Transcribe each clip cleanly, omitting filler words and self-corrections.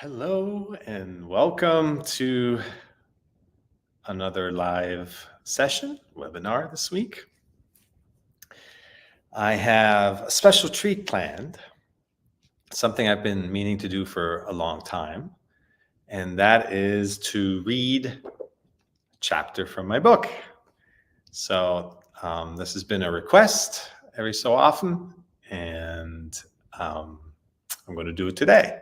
Hello and welcome to another live session, webinar this week. I have a special treat planned, something I've been meaning to do for a long time, and that is to read a chapter from my book. So this has been a request every so often, and I'm going to do it today.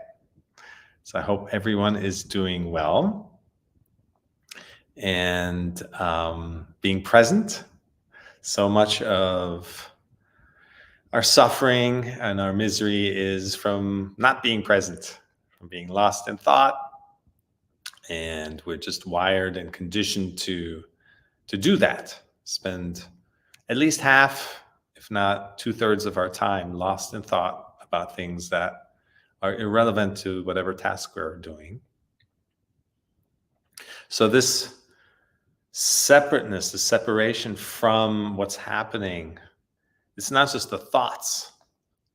So I hope everyone is doing well and being present. So much of our suffering and our misery is from not being present, from being lost in thought. And we're just wired and conditioned to do that, spend at least half, if not 2/3 of our time lost in thought about things that are irrelevant to whatever task we're doing. So this separateness, the separation from what's happening, it's not just the thoughts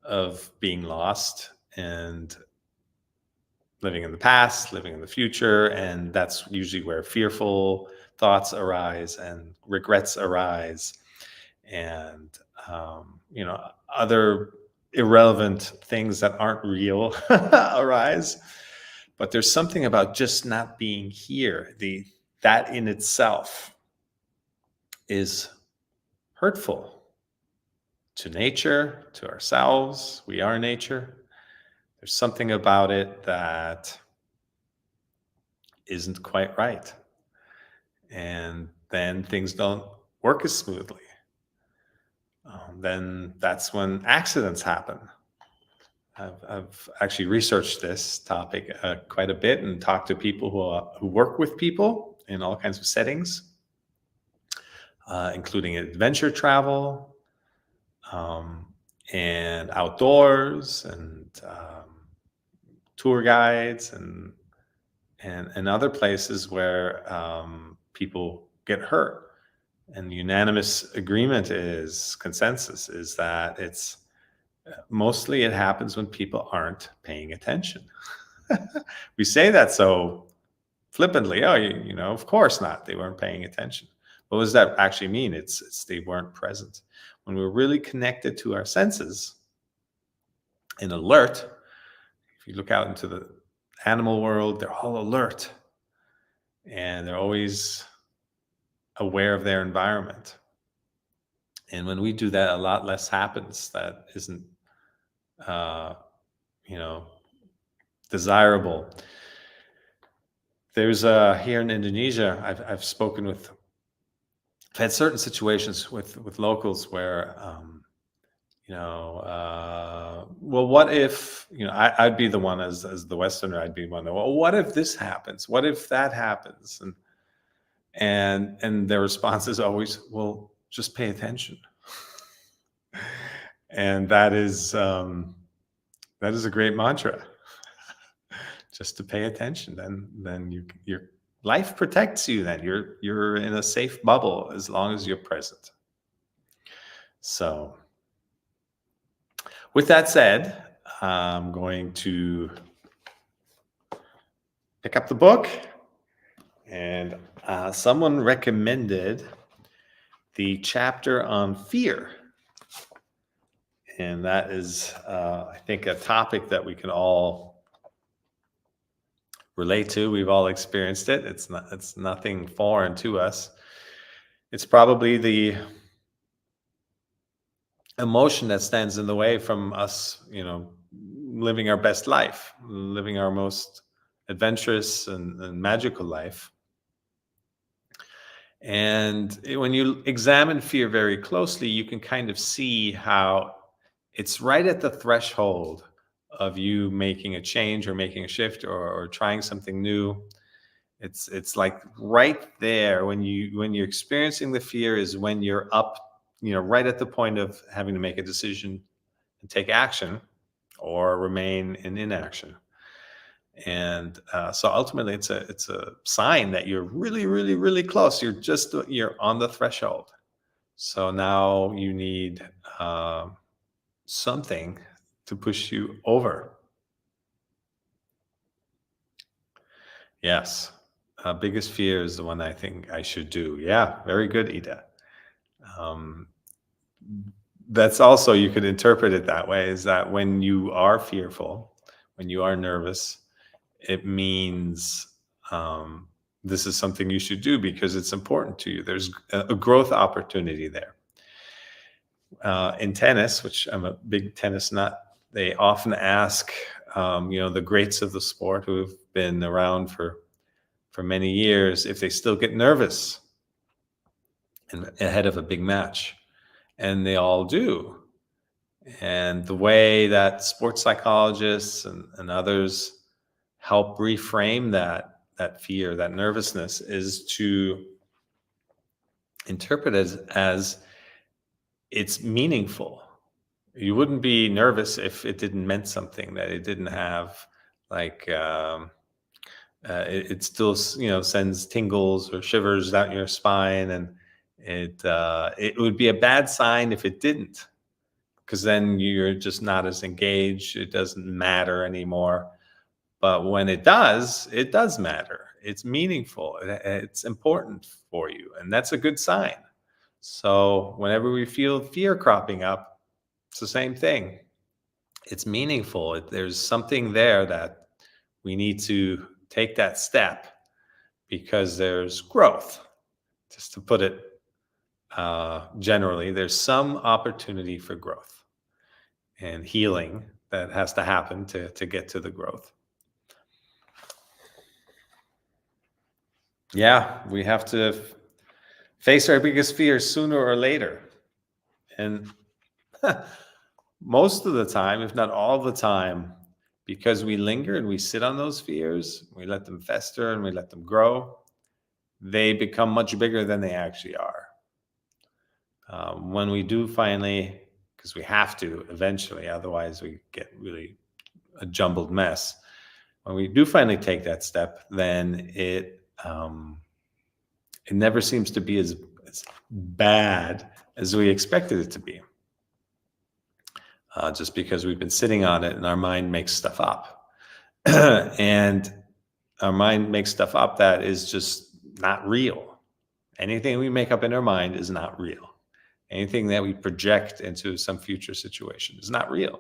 of being lost and living in the past, living in the future, and that's usually where fearful thoughts arise and regrets arise, and other irrelevant things that aren't real arise. But there's something about just not being here. That in itself is hurtful to nature, to ourselves. We are nature. There's something about it that isn't quite right. And then things don't work as smoothly. Then that's when accidents happen. I've actually researched this topic quite a bit and talked to people who work with people in all kinds of settings, including adventure travel, and outdoors, and tour guides, and other places where people get hurt. And the unanimous agreement consensus is that it's mostly it happens when people aren't paying attention. We say that so flippantly. Oh, of course not. They weren't paying attention. What does that actually mean? It's they weren't present. When we're really connected to our senses and alert, if you look out into the animal world, they're all alert and they're always aware of their environment. And when we do that, a lot less happens that isn't, desirable. There's here in Indonesia, I've spoken with, I've had certain situations with locals where, well, what if, I'd be the one as the Westerner, I'd be one. Well, what if this happens? What if that happens? And their response is always, well, just pay attention. And that is a great mantra. Just to pay attention, then your life protects you. Then you're in a safe bubble as long as you're present. So, with that said, I'm going to pick up the book, and someone recommended the chapter on fear. And that is, I think, a topic that we can all relate to. We've all experienced it. It's nothing foreign to us. It's probably the emotion that stands in the way from us, living our best life, living our most adventurous and magical life. And when you examine fear very closely, you can kind of see how it's right at the threshold of you making a change or making a shift or trying something new. It's like right there when you're experiencing the fear is when you're up, right at the point of having to make a decision and take action or remain in inaction. And so ultimately it's a sign that you're really, really, really close. You're on the threshold. So now you need something to push you over. Yes. Biggest fear is the one I think I should do. Yeah, very good, Ida. Um, that's also, you could interpret it that way, is that when you are fearful, when you are nervous, it means um, this is something you should do because it's important to you. There's a growth opportunity there. In tennis, which I'm a big tennis nut, they often ask, the greats of the sport who have been around for many years, if they still get nervous ahead of a big match, and they all do. And the way that sports psychologists and others help reframe that fear, that nervousness, is to interpret it as it's meaningful. You wouldn't be nervous if it didn't meant something, that it didn't have like it still sends tingles or shivers down your spine, and it would be a bad sign if it didn't, because then you're just not as engaged. It doesn't matter anymore. But when it does matter. It's meaningful. It's important for you, and that's a good sign. So whenever we feel fear cropping up, it's the same thing. It's meaningful. There's something there that we need to take that step, because there's growth. Just to put it generally, there's some opportunity for growth and healing that has to happen to get to the growth. Yeah, we have to face our biggest fears sooner or later. And most of the time, if not all the time, because we linger and we sit on those fears, we let them fester and we let them grow, they become much bigger than they actually are. When we do finally, because we have to eventually, otherwise we get really a jumbled mess. When we do finally take that step, then it never seems to be as bad as we expected it to be. Just because we've been sitting on it and our mind makes stuff up. And our mind makes stuff up that is just not real. Anything we make up in our mind is not real. Anything that we project into some future situation is not real.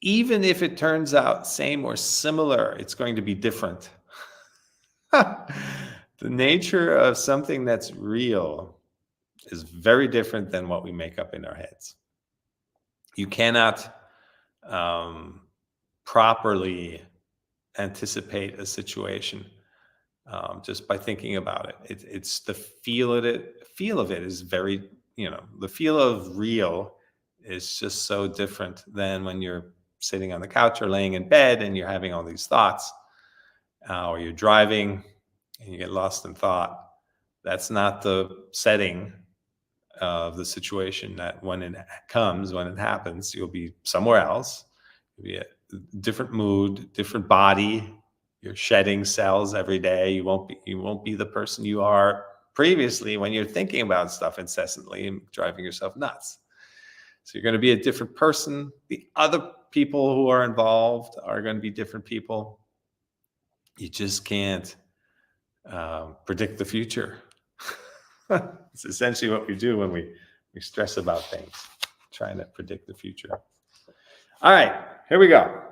Even if it turns out same or similar, it's going to be different. The nature of something that's real is very different than what we make up in our heads. You cannot properly anticipate a situation just by thinking about it. It's the feel of it. Feel of it is very, the feel of real is just so different than when you're sitting on the couch or laying in bed and you're having all these thoughts, or you're driving and you get lost in thought. That's not the setting of the situation. That when it happens, you'll be somewhere else. You'll be a different mood, different body. You're shedding cells every day. You won't be the person you are previously when you're thinking about stuff incessantly and driving yourself nuts. So you're going to be a different person. The other people who are involved are going to be different people. You just can't predict the future. It's essentially what we do when we stress about things, trying to predict the future. All right, here we go.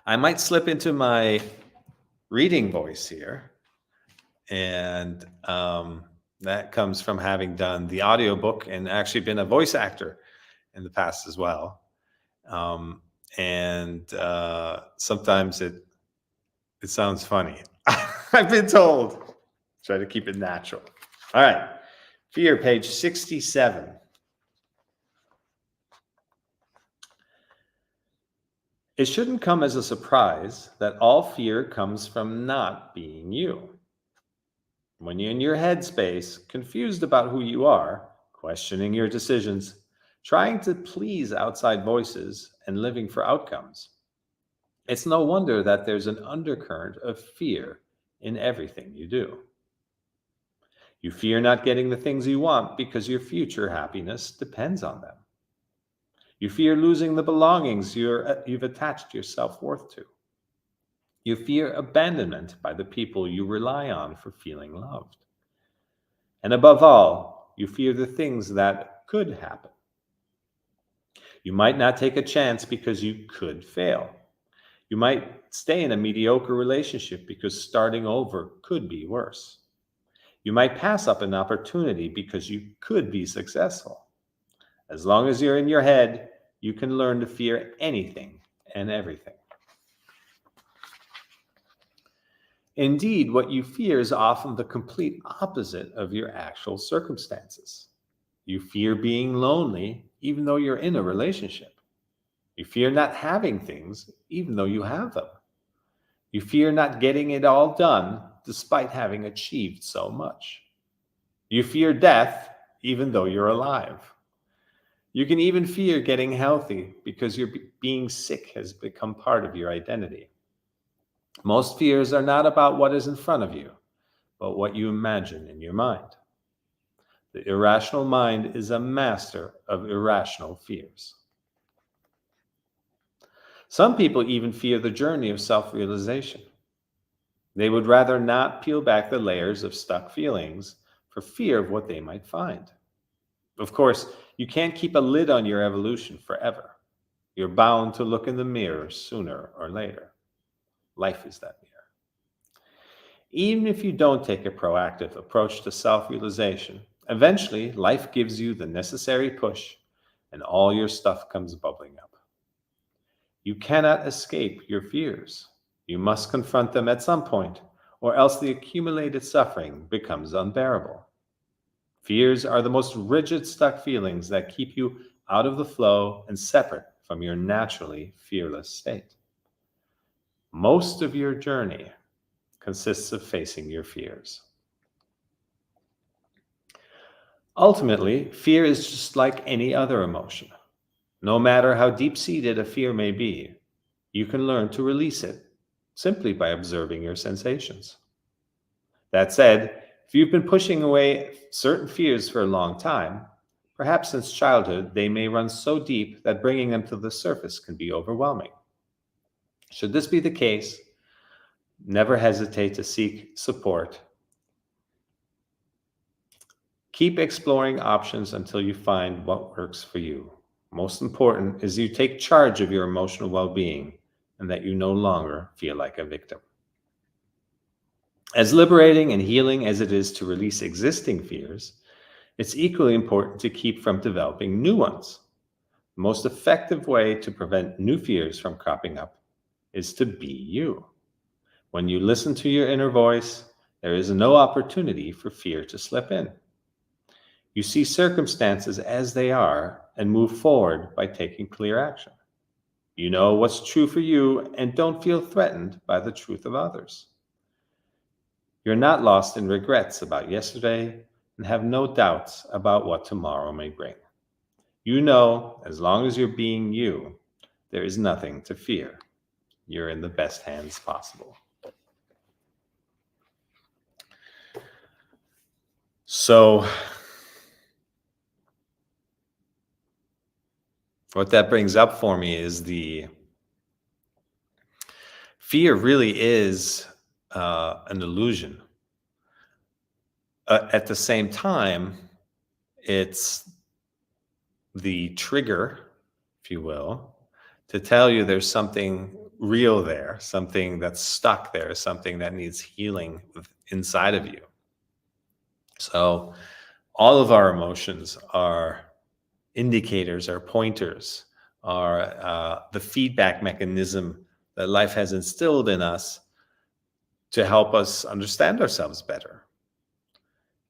I might slip into my reading voice here, and that comes from having done the audiobook and actually been a voice actor in the past as well. And sometimes it sounds funny. I've been told. Try to keep it natural. All right. Fear, page 67. It shouldn't come as a surprise that all fear comes from not being you. When you're in your headspace, confused about who you are, questioning your decisions, trying to please outside voices, and living for outcomes, it's no wonder that there's an undercurrent of fear in everything you do. You fear not getting the things you want because your future happiness depends on them. You fear losing the belongings you've attached your self-worth to. You fear abandonment by the people you rely on for feeling loved. And above all, you fear the things that could happen. You might not take a chance because you could fail. You might stay in a mediocre relationship because starting over could be worse. You might pass up an opportunity because you could be successful. As long as you're in your head, you can learn to fear anything and everything. Indeed, what you fear is often the complete opposite of your actual circumstances. You fear being lonely even though you're in a relationship. You fear not having things even though you have them. You fear not getting it all done despite having achieved so much. You fear death even though you're alive. You can even fear getting healthy because being sick has become part of your identity. Most fears are not about what is in front of you, but what you imagine in your mind. The irrational mind is a master of irrational fears. Some people even fear the journey of self-realization. They would rather not peel back the layers of stuck feelings for fear of what they might find. Of course, you can't keep a lid on your evolution forever. You're bound to look in the mirror sooner or later. Life is that mirror. Even if you don't take a proactive approach to self-realization, eventually life gives you the necessary push and all your stuff comes bubbling up. You cannot escape your fears. You must confront them at some point, or else the accumulated suffering becomes unbearable. Fears are the most rigid, stuck feelings that keep you out of the flow and separate from your naturally fearless state. Most of your journey consists of facing your fears. Ultimately, fear is just like any other emotion. No matter how deep-seated a fear may be, you can learn to release it simply by observing your sensations. That said, if you've been pushing away certain fears for a long time, perhaps since childhood, they may run so deep that bringing them to the surface can be overwhelming. Should this be the case, never hesitate to seek support. Keep exploring options until you find what works for you. Most important is you take charge of your emotional well-being and that you no longer feel like a victim. As liberating and healing as it is to release existing fears, it's equally important to keep from developing new ones. The most effective way to prevent new fears from cropping up is to be you. When you listen to your inner voice, there is no opportunity for fear to slip in. You see circumstances as they are and move forward by taking clear action. You know what's true for you and don't feel threatened by the truth of others. You're not lost in regrets about yesterday and have no doubts about what tomorrow may bring. You know, as long as you're being you, there is nothing to fear. You're in the best hands possible. So, what that brings up for me is the fear really is an illusion. At the same time, it's the trigger, if you will, to tell you there's something real there, something that's stuck there, something that needs healing inside of you. So all of our emotions are indicators, are pointers, are the feedback mechanism that life has instilled in us to help us understand ourselves better.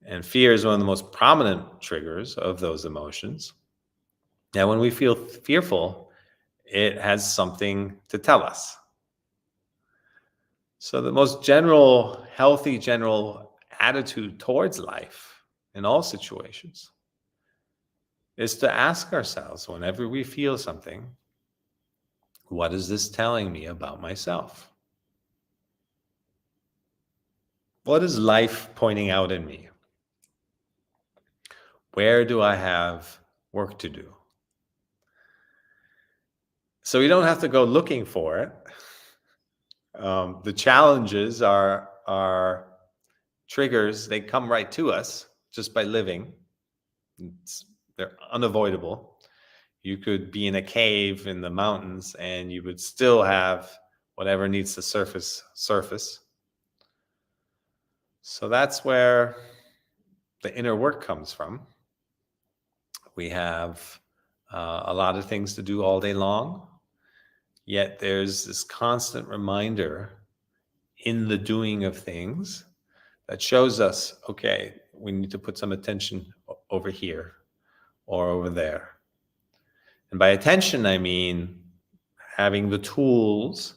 And fear is one of the most prominent triggers of those emotions. Now, when we feel fearful, it has something to tell us. So the most healthy general attitude towards life in all situations is to ask ourselves whenever we feel something, what is this telling me about myself? What is life pointing out in me? Where do I have work to do? So we don't have to go looking for it. The challenges are triggers. They come right to us just by living. They're unavoidable. You could be in a cave in the mountains and you would still have whatever needs to surface. So that's where the inner work comes from. We have a lot of things to do all day long, yet there's this constant reminder in the doing of things that shows us, okay, we need to put some attention over here or over there. And by attention, I mean having the tools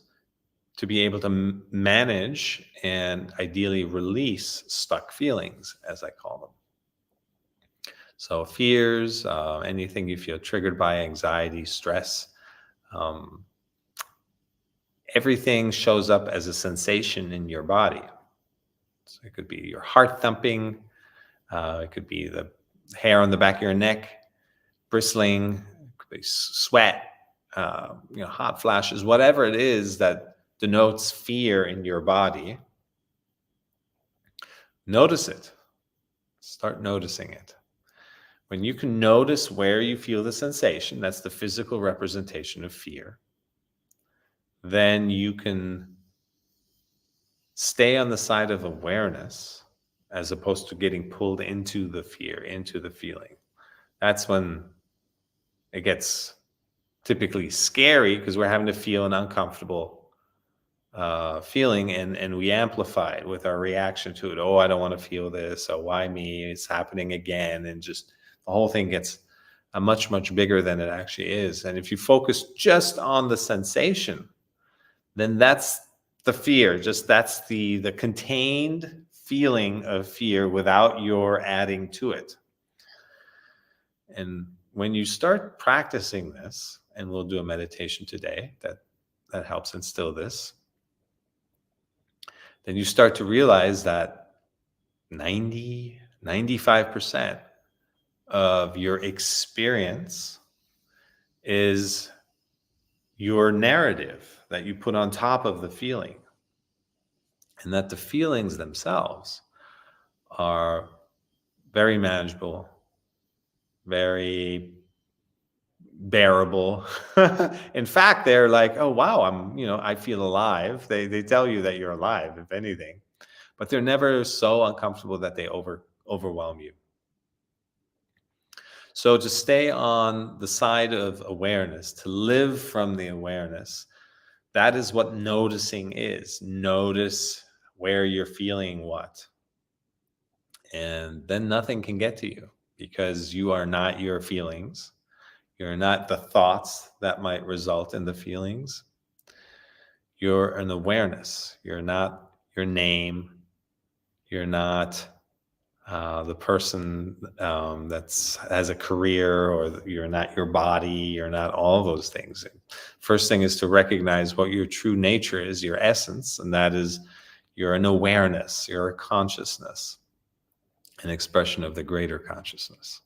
to be able to manage and ideally release stuck feelings, as I call them. So fears, anything you feel triggered by, anxiety, stress, everything shows up as a sensation in your body. So it could be your heart thumping, it could be the hair on the back of your neck bristling, it could be sweat, hot flashes, whatever it is that denotes fear in your body. Notice it. Start noticing it. When you can notice where you feel the sensation, that's the physical representation of fear, then you can stay on the side of awareness as opposed to getting pulled into the fear, into the feeling. That's when it gets typically scary because we're having to feel an uncomfortable feeling, and we amplify it with our reaction to it. Oh, I don't want to feel this. Oh, why me? It's happening again. And just the whole thing gets much, much bigger than it actually is. And if you focus just on the sensation, then that's the fear. Just that's the contained feeling of fear without your adding to it. And when you start practicing this, and we'll do a meditation today that helps instill this, then you start to realize that 95% of your experience is your narrative that you put on top of the feeling, and that the feelings themselves are very manageable, very bearable. In fact, they're like, oh wow, I feel alive. They tell you that you're alive, if anything, but they're never so uncomfortable that they overwhelm you. So to stay on the side of awareness, to live from the awareness, that is what noticing is. Notice where you're feeling what. And then nothing can get to you because you are not your feelings. You're not the thoughts that might result in the feelings. You're an awareness. You're not your name. You're not the person that has a career, or you're not your body. You're not all those things. First thing is to recognize what your true nature is, your essence, and that is you're an awareness. You're a consciousness, an expression of the greater consciousness.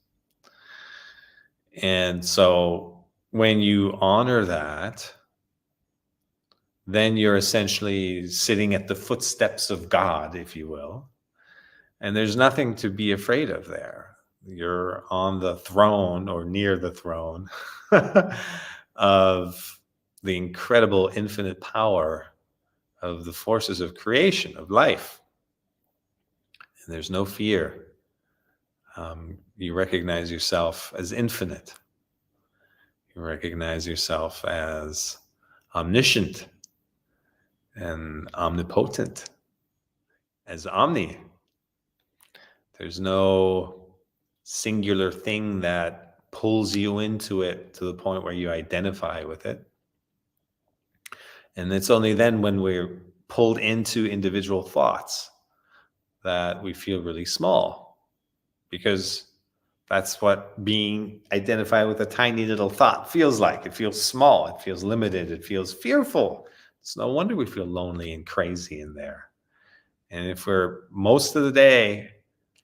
And so when you honor that, then you're essentially sitting at the footsteps of God, if you will. And there's nothing to be afraid of there. You're on the throne, or near the throne of the incredible infinite power of the forces of creation, of life. And there's no fear. You recognize yourself as infinite. You recognize yourself as omniscient and omnipotent, as omni. There's no singular thing that pulls you into it to the point where you identify with it. And it's only then when we're pulled into individual thoughts that we feel really small, because that's what being identified with a tiny little thought feels like. It feels small. It feels limited. It feels fearful. It's no wonder we feel lonely and crazy in there. And if we're most of the day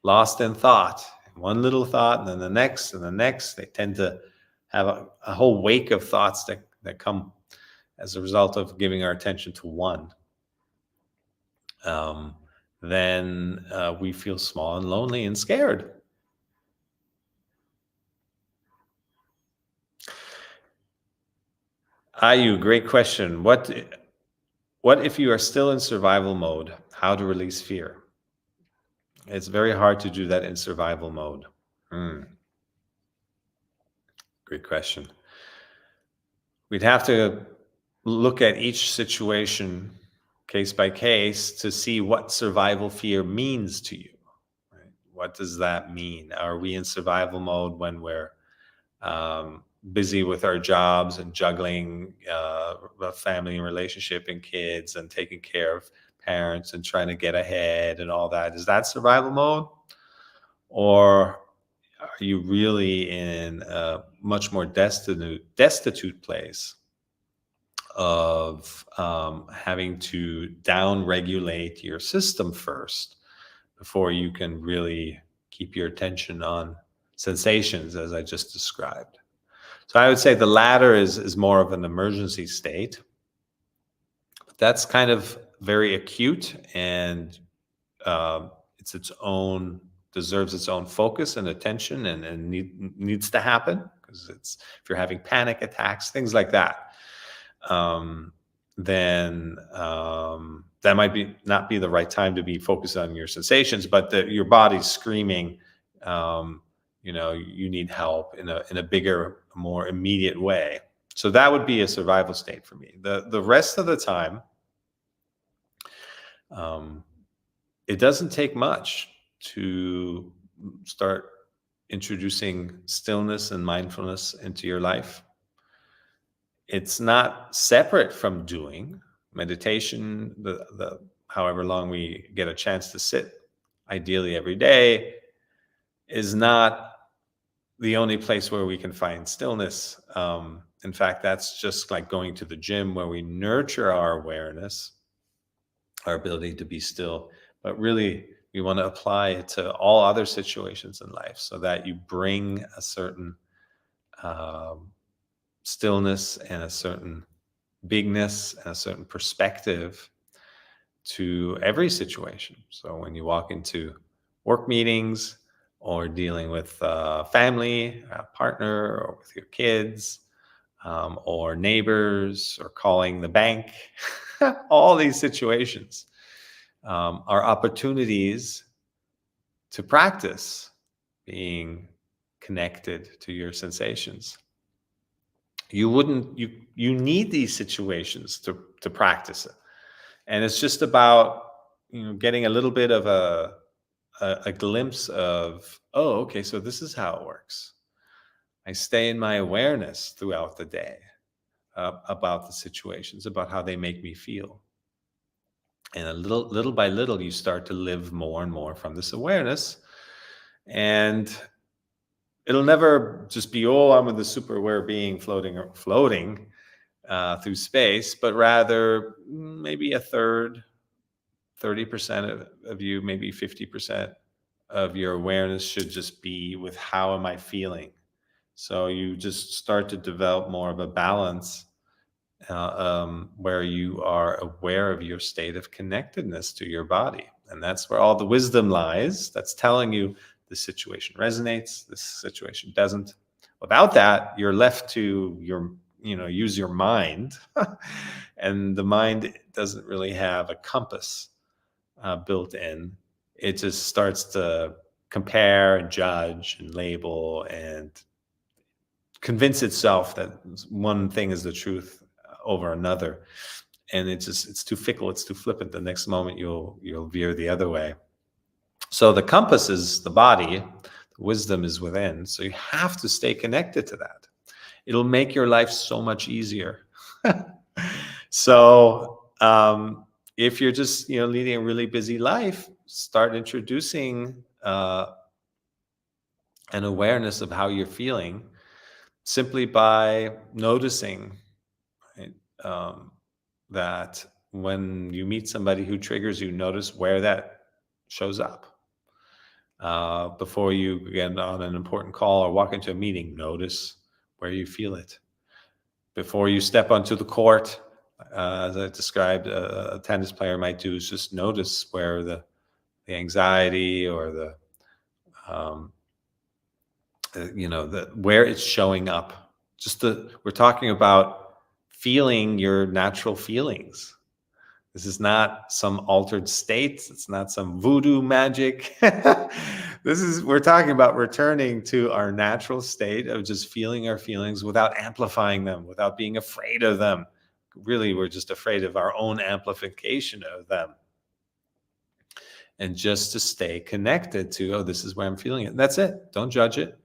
lost in thought, one little thought and then the next and the next, they tend to have a whole wake of thoughts that come as a result of giving our attention to one, um, then we feel small and lonely and scared. Ayu, great question. What if you are still in survival mode? How to release fear? It's very hard to do that in survival mode. Hmm, great question. We'd have to look at each situation case by case to see what survival fear means to you. Right? What does that mean? Are we in survival mode when we're busy with our jobs and juggling a family and relationship and kids and taking care of parents and trying to get ahead and all that? Is that survival mode? Or are you really in a much more destitute place of having to down regulate your system first before you can really keep your attention on sensations, as I just described? So I would say the latter is more of an emergency state. But that's kind of very acute, and it's its own deserves its own focus and attention, and needs to happen, because it's if you're having panic attacks, things like that, um, then that might be not be the right time to be focused on your sensations, but your body's screaming, you need help in a bigger, more immediate way. So that would be a survival state for me. The rest of the time, um, it doesn't take much to start introducing stillness and mindfulness into your life. It's not separate from doing meditation. The however long we get a chance to sit, ideally every day, is not the only place where we can find stillness. In fact, that's just like going to the gym, where we nurture our awareness, our ability to be still. But really, we want to apply it to all other situations in life, so that you bring a certain um, stillness and a certain bigness and a certain perspective to every situation. So when you walk into work meetings, or dealing with family, a partner, or with your kids, or neighbors, or calling the bank, all these situations are opportunities to practice being connected to your sensations. You need these situations to practice it. And it's just about getting a little bit of a glimpse of, oh, okay, so this is how it works. I stay in my awareness throughout the day, about the situations, about how they make me feel. And a little by little, you start to live more and more from this awareness. And it'll never just be, oh, I'm the super aware being floating through space, but rather maybe a third, 30% of you, maybe 50% of your awareness should just be with, how am I feeling? So you just start to develop more of a balance, where you are aware of your state of connectedness to your body. And that's where all the wisdom lies. That's telling you this situation resonates, this situation doesn't. Without that, you're left to use your mind. And the mind doesn't really have a compass built in. It just starts to compare and judge and label and convince itself that one thing is the truth over another. And it's too fickle, it's too flippant. The next moment you'll veer the other way. So the compass is the body, the wisdom is within. So you have to stay connected to that. It'll make your life so much easier. So if you're just leading a really busy life, start introducing an awareness of how you're feeling, simply by noticing, right? That when you meet somebody who triggers you, notice where that shows up. Before you get on an important call or walk into a meeting, notice where you feel it. Before you step onto the court, as I described, a tennis player might do is just notice where the anxiety or um, where it's showing up. We're talking about feeling your natural feelings. This is not some altered state. It's not some voodoo magic. We're talking about returning to our natural state of just feeling our feelings without amplifying them, without being afraid of them. Really, we're just afraid of our own amplification of them. And just to stay connected to, oh, this is where I'm feeling it. That's it. Don't judge it.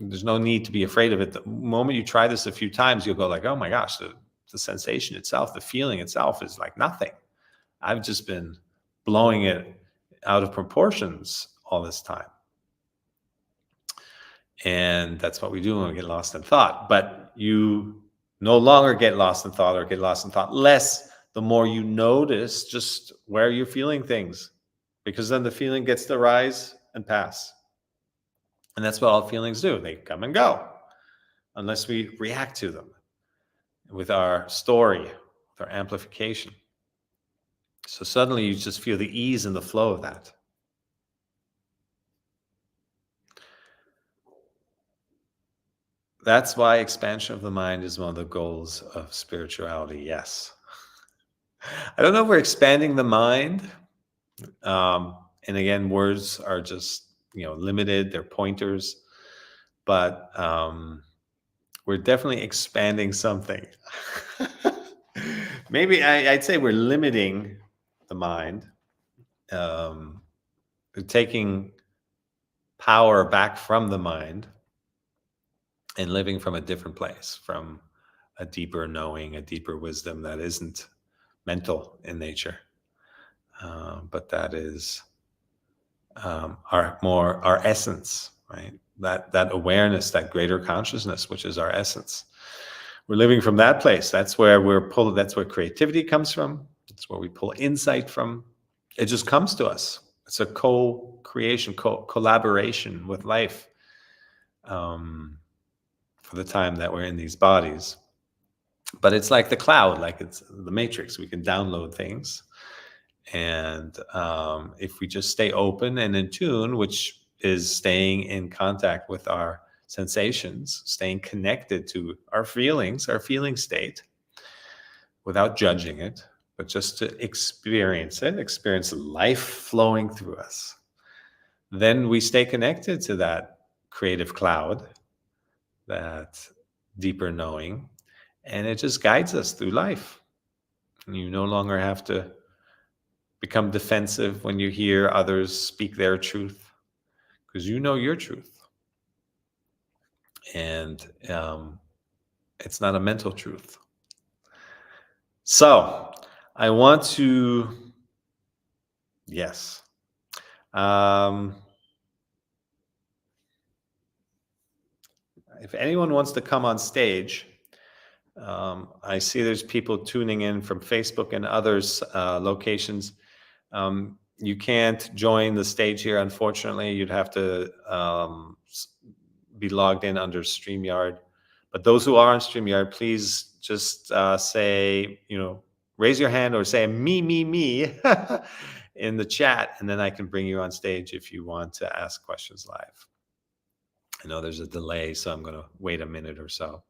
There's no need to be afraid of it. The moment you try this a few times, you'll go like, oh my gosh, the sensation itself, the feeling itself is like nothing. I've just been blowing it out of proportions all this time. And that's what we do when we get lost in thought. But you no longer get lost in thought or get lost in thought less the more you notice just where you're feeling things, because then the feeling gets to rise and pass. And that's what all feelings do. They come and go unless we react to them with our story, with our amplification. So suddenly you just feel the ease and the flow of that. That's why expansion of the mind is one of the goals of spirituality. Yes. I don't know if we're expanding the mind. And again, words are just, limited. They're pointers. But we're definitely expanding something. Maybe I'd say we're limiting the mind. We're taking power back from the mind and living from a different place, from a deeper knowing, a deeper wisdom that isn't mental in nature, but that is our essence, right? That awareness, that greater consciousness, which is our essence. We're living from that place. That's where that's where creativity comes from. That's where we pull insight from. It just comes to us. It's a co-creation, collaboration with life. For the time that we're in these bodies. But it's like the cloud, like it's the matrix. We can download things. And if we just stay open and in tune, which is staying in contact with our sensations, staying connected to our feelings, our feeling state, without judging it, but just to experience it, experience life flowing through us, then we stay connected to that creative cloud, that deeper knowing, and it just guides us through life. You no longer have to become defensive when you hear others speak their truth, because you know your truth. And it's not a mental truth. So I want to, yes. If anyone wants to come on stage, I see there's people tuning in from Facebook and others locations. You can't join the stage here, unfortunately. You'd have to be logged in under StreamYard. But those who are on StreamYard, please just say, raise your hand or say me in the chat, and then I can bring you on stage if you want to ask questions live. I know there's a delay, so I'm going to wait a minute or so.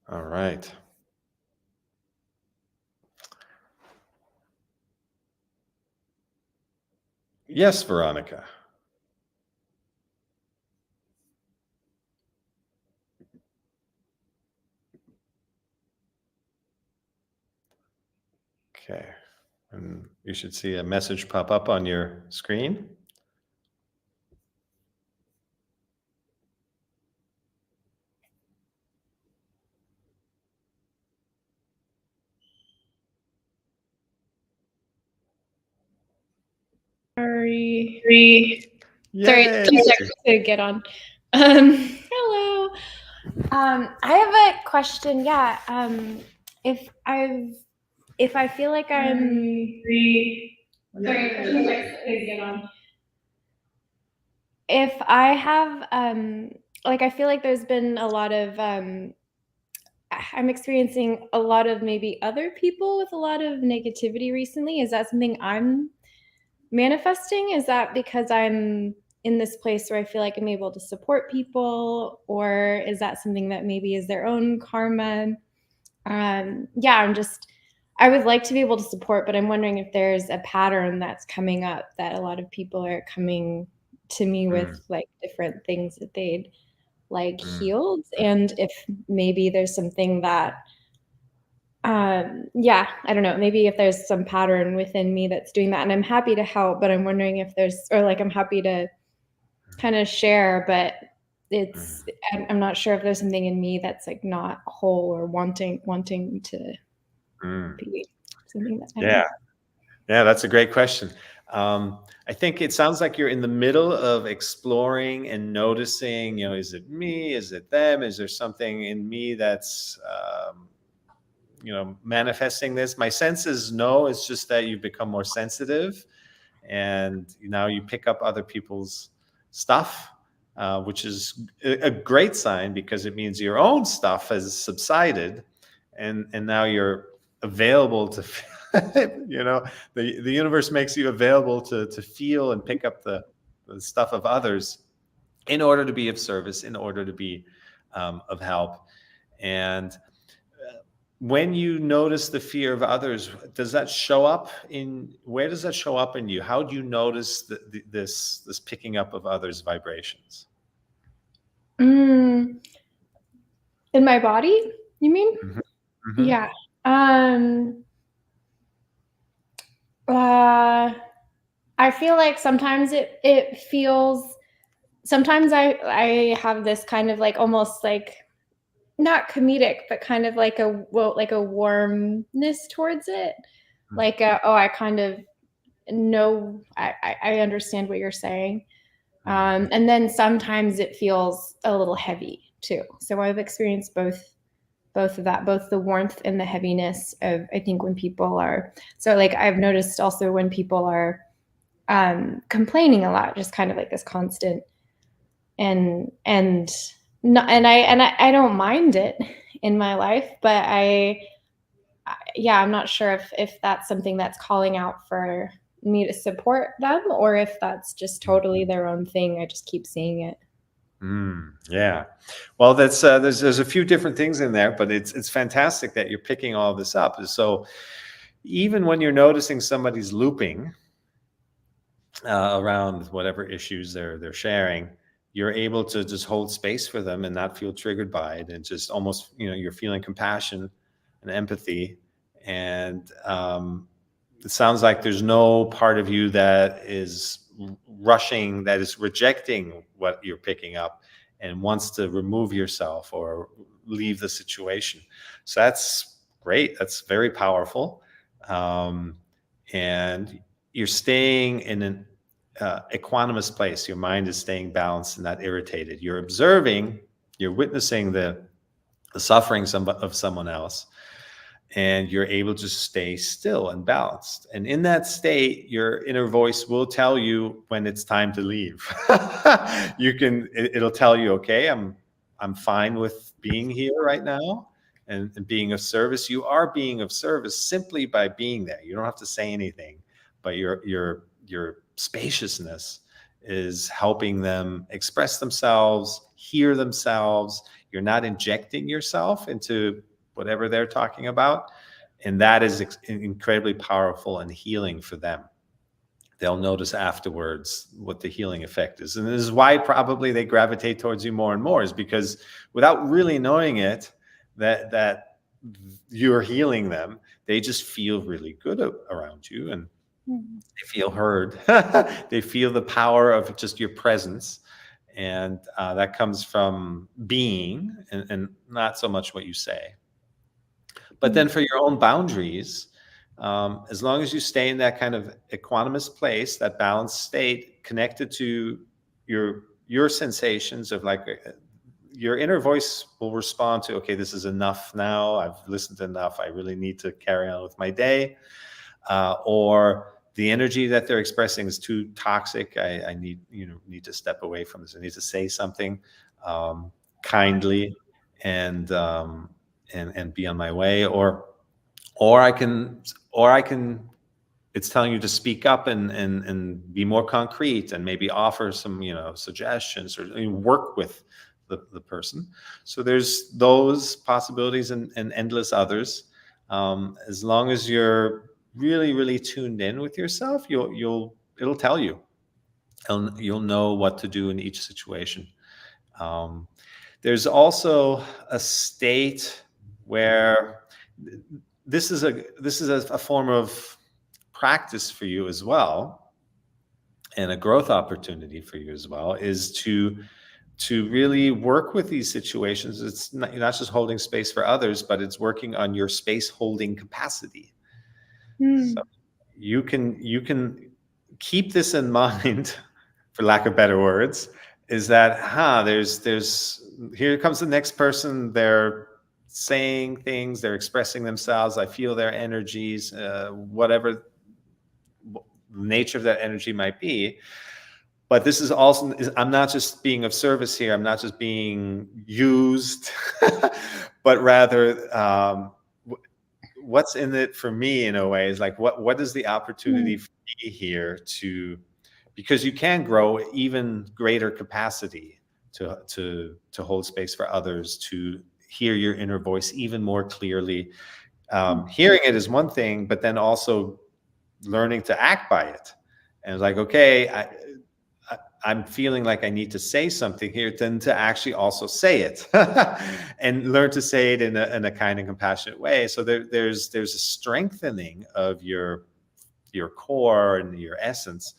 All right. Yes, Veronica. Okay. And you should see a message pop up on your screen. Sorry. Sorry, Yay. 2 seconds to get on. Hello. I have a question. Yeah. If I feel like I'm sorry, 2 seconds to get on. If I have like I feel like there's been a lot of I'm experiencing a lot of maybe other people with a lot of negativity recently. Is that something I'm manifesting? Is that because I'm in this place where I feel like I'm able to support people, or is that something that maybe is their own karma? Yeah, I would like to be able to support, but I'm wondering if there's a pattern that's coming up that a lot of people are coming to me with, like different things that they'd like healed, and if maybe there's something that yeah, I don't know. Maybe if there's some pattern within me that's doing that, and I'm happy to help, but I'm wondering if or like, I'm happy to kind of share, but I'm not sure if there's something in me that's like not whole or wanting to be something that, Yeah. Yeah, that's a great question. I think it sounds like you're in the middle of exploring and noticing, is it me? Is it them? Is there something in me that's, manifesting this? My sense is no, it's just that you've become more sensitive and now you pick up other people's stuff, which is a great sign because it means your own stuff has subsided, and now you're available to, the universe makes you available to feel and pick up the stuff of others in order to be of service, in order to be of help. And when you notice the fear of others, does that show up where does that show up in you? How do you notice this picking up of others' vibrations? in my body, you mean? Mm-hmm. Yeah. I feel like sometimes it feels, sometimes I have this kind of like almost like not comedic, but kind of like like a warmness towards it. Like I kind of know, I understand what you're saying. And then sometimes it feels a little heavy too. So I've experienced both of that, both the warmth and the heaviness of, I think, when people are, so like I've noticed also when people are complaining a lot, just kind of like this constant, and no, and I don't mind it in my life, but yeah, I'm not sure if that's something that's calling out for me to support them, or if that's just totally their own thing. I just keep seeing it. Yeah. Well, that's there's a few different things in there, but it's fantastic that you're picking all this up. So even when you're noticing somebody's looping around whatever issues they're sharing, you're able to just hold space for them and not feel triggered by it, and just almost, you're feeling compassion and empathy. And it sounds like there's no part of you that is rushing, that is rejecting what you're picking up and wants to remove yourself or leave the situation. So that's great. That's very powerful. And you're staying in an equanimous place. Your mind is staying balanced and not irritated. You're observing, you're witnessing the suffering of someone else, and you're able to stay still and balanced. And in that state, your inner voice will tell you when it's time to leave. It'll tell you, okay, I'm fine with being here right now and being of service. You are being of service simply by being there. You don't have to say anything, but your spaciousness is helping them express themselves, hear themselves. You're not injecting yourself into whatever they're talking about. And that is incredibly powerful and healing for them. They'll notice afterwards what the healing effect is. And this is why probably they gravitate towards you more and more, is because without really knowing it, that you're healing them. They just feel really good around you, and Mhm. they feel heard. They feel the power of just your presence. And that comes from being, and not so much what you say. But Mm. then for your own boundaries, as long as you stay in that kind of equanimous place, that balanced state, connected to your sensations of like your inner voice will respond to, okay, this is enough now. I've listened enough. I really need to carry on with my day. Or the energy that they're expressing is too toxic. I need, need to step away from this. I need to say something kindly, and and be on my way. Or I can, it's telling you to speak up, and be more concrete, and maybe offer some, suggestions, or work with the person. So there's those possibilities, and endless others. As long as you're really, really tuned in with yourself, it'll tell you. You'll know what to do in each situation. Um, there's also a state where this is a form of practice for you as well, and a growth opportunity for you as well, is to really work with these situations. It's not, you're not just holding space for others, but it's working on your space holding capacity. So Mm. you can keep this in mind, for lack of better words, is that there's here comes the next person. They're saying things, they're expressing themselves. I feel their energies, whatever the nature of that energy might be. But this is also, I'm not just being of service here. I'm not just being used, but rather, what's in it for me, in a way, is like, what is the opportunity Mm. for me here, to, because you can grow even greater capacity to hold space for others, to hear your inner voice even more clearly. Mm. Hearing it is one thing, but then also learning to act by it. And it's like, okay, I'm feeling like I need to say something here, then to actually also say it, and learn to say it in a kind and compassionate way. So there's a strengthening of your core and your essence,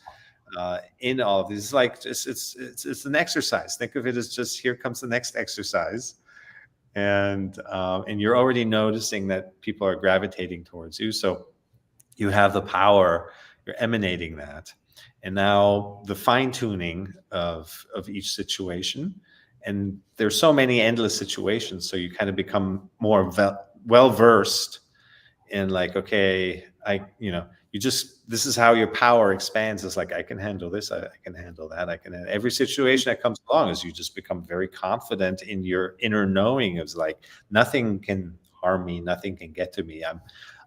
in all of this. It's like, it's an exercise. Think of it as just, here comes the next exercise, and you're already noticing that people are gravitating towards you. So you have the power, you're emanating that. And now the fine tuning of each situation. And there's so many endless situations. So you kind of become more well versed in, like, okay, this is how your power expands. It's like, I can handle this, I can handle that, every situation that comes along, as you just become very confident in your inner knowing of, like, nothing can harm me, nothing can get to me.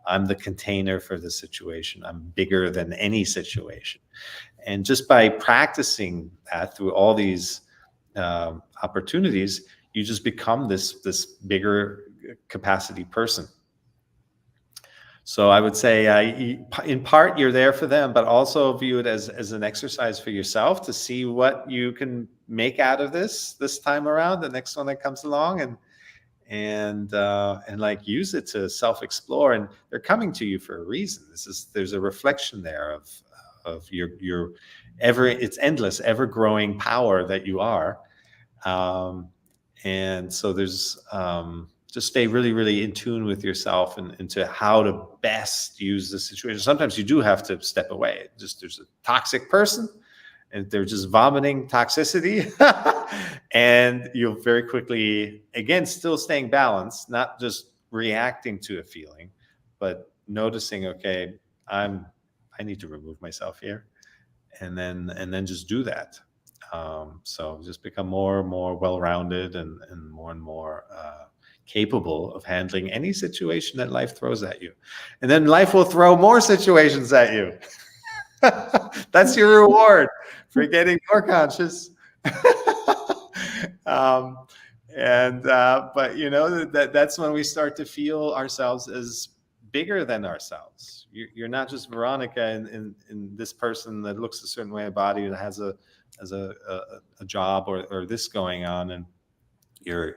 I'm the container for the situation. I'm bigger than any situation. And just by practicing that through all these opportunities, you just become this bigger capacity person. So I would say, in part, you're there for them, but also view it as an exercise for yourself, to see what you can make out of this time around, the next one that comes along, and like, use it to self-explore. And they're coming to you for a reason. There's a reflection there of your it's endless, ever growing power that you are. And so there's, just stay really, really in tune with yourself, and into how to best use the situation. Sometimes you do have to step away. Just, there's a toxic person, and they're just vomiting toxicity, and you'll very quickly, again, still staying balanced, not just reacting to a feeling, but noticing, okay, I need to remove myself here, and then just do that. So just become more and more well-rounded, and more capable of handling any situation that life throws at you. And then life will throw more situations at you. That's your reward for getting more conscious. um, and But that's when we start to feel ourselves as bigger than ourselves. You're not just Veronica in this person that looks a certain way, a body that has a job, or this going on, and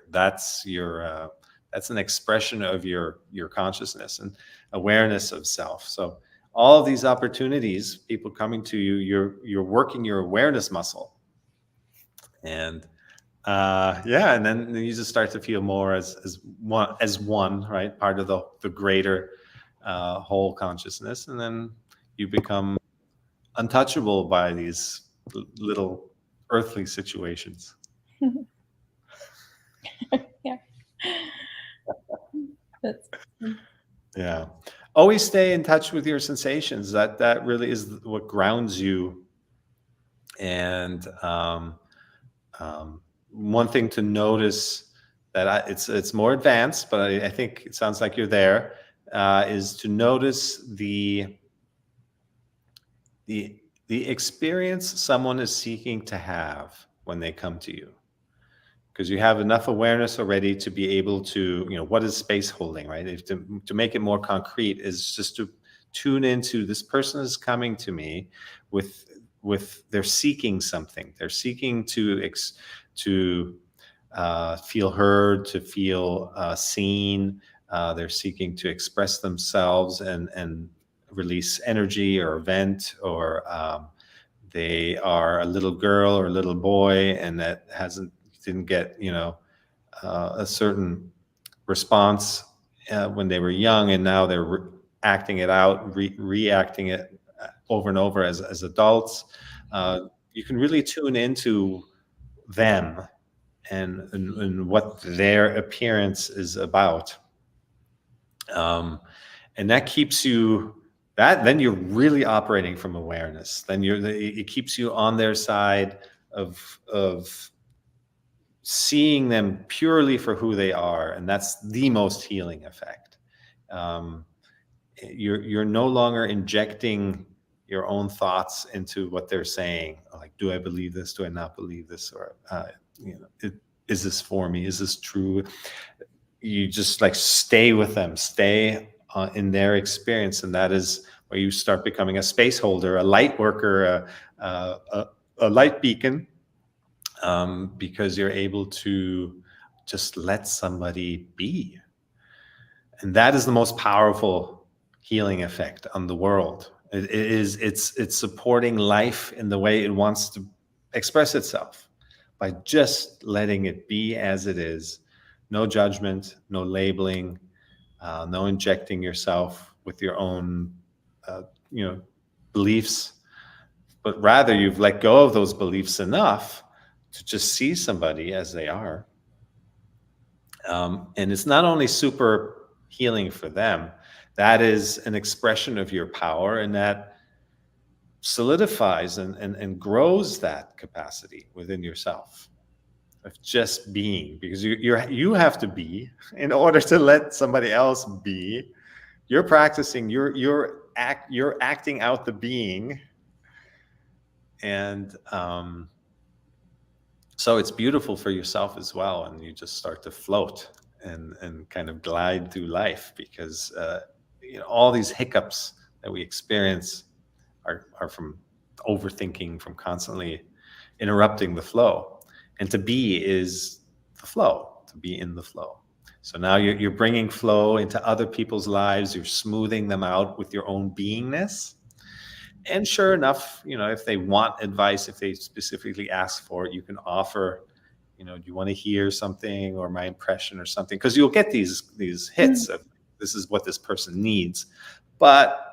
that's your That's an expression of your consciousness and awareness of self. So all of these opportunities, people coming to you, you're working your awareness muscle. And yeah, and then you just start to feel more as one, right? Part of the greater whole consciousness, and then you become untouchable by these little earthly situations. Yeah. That's Yeah. Always stay in touch with your sensations. That really is what grounds you. And one thing to notice that it's more advanced, but I think it sounds like you're there. Is to notice the the experience someone is seeking to have when they come to you, because you have enough awareness already to be able to, what is space holding, right? If to make it more concrete is just to tune into, this person is coming to me with they're seeking something. They're seeking to feel heard, to feel seen. They're seeking to express themselves and release energy or vent, or they are a little girl or a little boy and that hasn't didn't get a certain response when they were young, and now they're acting it out, reacting it over and over as adults. You can really tune into them and what their appearance is about. And that keeps you, that then you're really operating from awareness. Then it keeps you on their side of seeing them purely for who they are, and that's the most healing effect. Um, you're no longer injecting your own thoughts into what they're saying, like, do I believe this, do I not believe this, or is this for me, is this true? You just like stay with them, stay in their experience, and that is where you start becoming a space holder, a light worker, a light beacon, because you're able to just let somebody be. And that is the most powerful healing effect on the world. It's supporting life in the way it wants to express itself, by just letting it be as it is. No judgment, no labeling, no injecting yourself with your own uh, you know beliefs, but rather you've let go of those beliefs enough to just see somebody as they are. And it's not only super healing for them, that is an expression of your power, and that solidifies and grows that capacity within yourself of just being, because you have to be in order to let somebody else be. You're practicing, you're acting out the being. And so it's beautiful for yourself as well, and you just start to float and kind of glide through life, because all these hiccups that we experience are from overthinking, from constantly interrupting the flow. And to be is the flow, to be in the flow. So now you're bringing flow into other people's lives, you're smoothing them out with your own beingness. And sure enough, if they want advice, if they specifically ask for it, you can offer, do you want to hear something, or my impression or something? Because you'll get these hits of, this is what this person needs. But